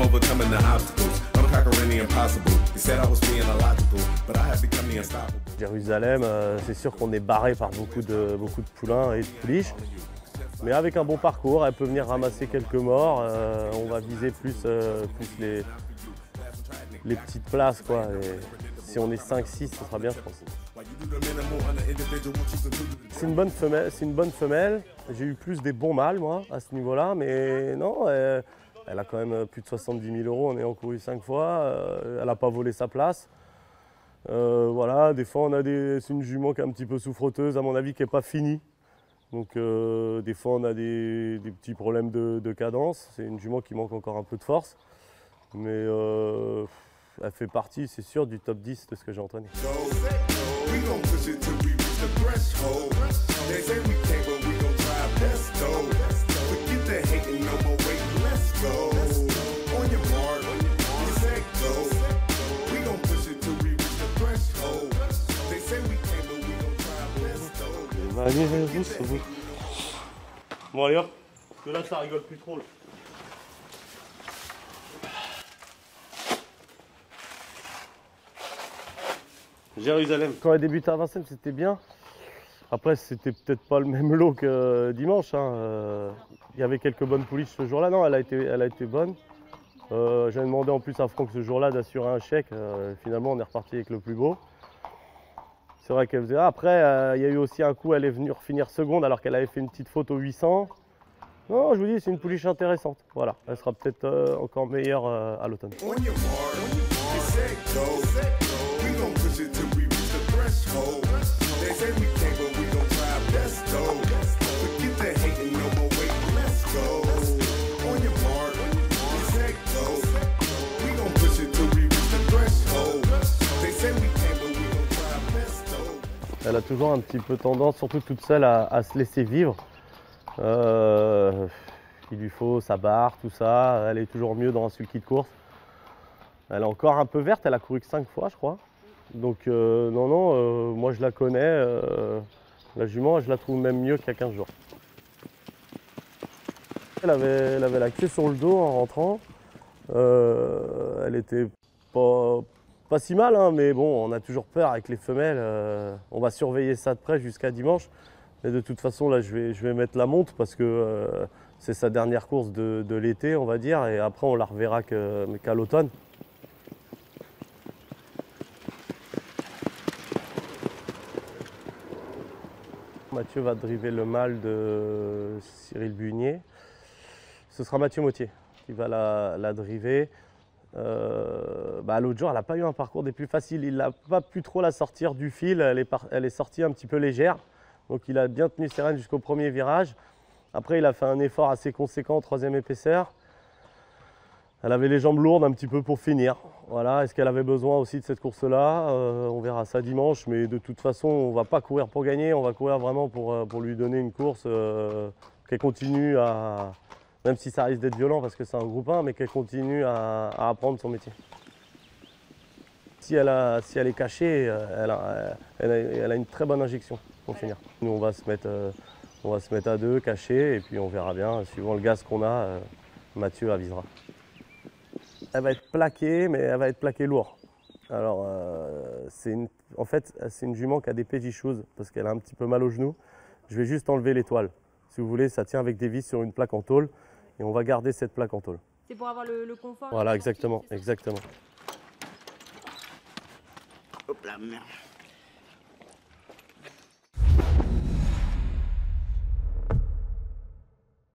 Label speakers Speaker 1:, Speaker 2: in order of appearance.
Speaker 1: I'm overcoming the obstacles. I'm conquering the impossible. You said I was being illogical, but I have become the unstoppable.
Speaker 2: Jérusalem, c'est sûr qu'on est barré par beaucoup de poulains et de pouliches. Mais avec un bon parcours, elle peut venir ramasser quelques morts. On va viser plus les petites places, quoi. Et si on est 5-6, ce sera bien, je pense. C'est une bonne femelle. J'ai eu plus des bons mâles, moi, à ce niveau-là. Mais non, elle a quand même plus de 70 000 € en ayant couru 5 fois. Elle n'a pas volé sa place. Voilà, des fois, c'est une jument qui est un petit peu souffreteuse, à mon avis, qui n'est pas finie. Donc des fois on a des petits problèmes de cadence, c'est une jument qui manque encore un peu de force, mais elle fait partie, c'est sûr, du top 10 de ce que j'ai entraîné. Bon allez hop, parce que là ça rigole plus trop là. Jérusalem. Quand elle débutait à Vincennes, c'était bien. Après, c'était peut-être pas le même lot que dimanche. Hein. Il y avait quelques bonnes pouliches ce jour-là. Non, elle a été bonne. J'ai demandé en plus à Franck ce jour-là d'assurer un chèque. Finalement, on est reparti avec le plus beau. C'est vrai qu'elle faisait. Après, il y a eu aussi un coup, elle est venue finir seconde alors qu'elle avait fait une petite faute au 800. Non, je vous dis, c'est une pouliche intéressante. Voilà, elle sera peut-être encore meilleure à l'automne. Elle a toujours un petit peu tendance, surtout toute seule, à se laisser vivre. Il lui faut sa barre, tout ça. Elle est toujours mieux dans un sulky de course. Elle est encore un peu verte, elle a couru que 5 fois, je crois. Donc non, moi je la connais. La jument, je la trouve même mieux qu'il y a 15 jours. Elle avait la queue sur le dos en rentrant. Elle était pas si mal, hein, mais bon, on a toujours peur avec les femelles. On va surveiller ça de près jusqu'à dimanche. Mais de toute façon, là, je vais mettre la monte parce que c'est sa dernière course de l'été, on va dire. Et après, on la reverra qu'à l'automne. Mathieu va driver le mâle de Cyril Bunier. Ce sera Mathieu Mottier qui va la driver. L'autre jour, elle n'a pas eu un parcours des plus faciles. Il n'a pas pu trop la sortir du fil. Elle est sortie un petit peu légère. Donc il a bien tenu ses rênes jusqu'au premier virage. Après, il a fait un effort assez conséquent en troisième épaisseur. Elle avait les jambes lourdes un petit peu pour finir. Voilà. Est-ce qu'elle avait besoin aussi de cette course-là? On verra ça dimanche. Mais de toute façon, on ne va pas courir pour gagner. On va courir vraiment pour lui donner une course qu'elle continue à... Même si ça risque d'être violent parce que c'est un groupe 1, mais qu'elle continue à apprendre son métier. Si elle est cachée, elle a une très bonne injection pour finir. Nous, on va se mettre à deux, cachés, et puis on verra bien. Suivant le gaz qu'on a, Mathieu avisera. Elle va être plaquée, mais elle va être plaquée lourd. Alors, en fait, c'est une jument qui a des pédichoses parce qu'elle a un petit peu mal au genou. Je vais juste enlever l'étoile. Si vous voulez, ça tient avec des vis sur une plaque en tôle, et on va garder cette plaque en tôle.
Speaker 3: C'est pour avoir le confort.
Speaker 2: Voilà, exactement, exactement.
Speaker 4: Hop là, merde.